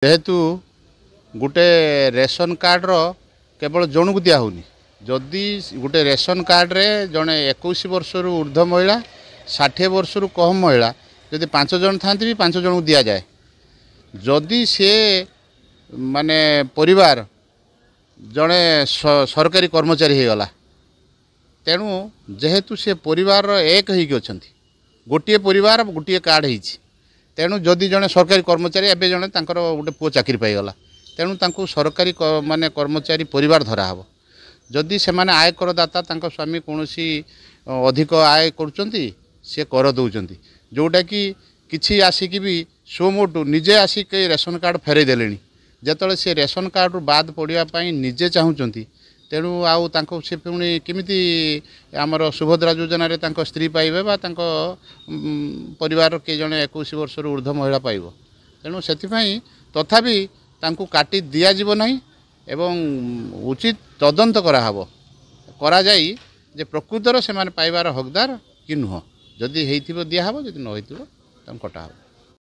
जेहेतु गोटे ration card केवल जन को दिहूनी जदि गोटे रेशन कार्ड रे जड़े 21 वर्ष ऊर्ध्व महिला 60 वर्ष कम महिला जदि 5 जन था भी 5 जन को दि जाए जदि सी माने परिवार जड़े सरकारी कर्मचारी हो गला तेणु जेहेतु से परिवार एक हो गोटे परिवार गोटे कार्ड होती तेणु जदि जड़े सरकारी कर्मचारी एवं जड़े गोटे पुओ चाकरी पाईगला तेणु तांको सरकारी माने कर्मचारी परिवार धराहब जदि से माने आय करदाता तांको स्वामी कौन अधिक आय करुँच सी कर दौरान जोटा कि किसी आसिक भी सोमोटू निजे आसिक रेशन कार्ड फेरई देले जिते से रेशन कार्ड रू बाद पड़ापी निजे चाहूँगी तेणु आउ तांको से पुणी केमिति आमर सुभद्रा योजना रे तांको स्त्री पाइबे बा तांको परिवार के जने 21 वर्ष ऊर्ध्व महिला पाइब तेणु से तथापि तांको काटी दिया जीव नहीं एवं उचित तदंत कराहब करा जाई जे प्रकृतर से माने पाइबार हकदार कि नुह जदि हेइथिबो दिया हबो जदि न हेइथिबो तां कटा हबो।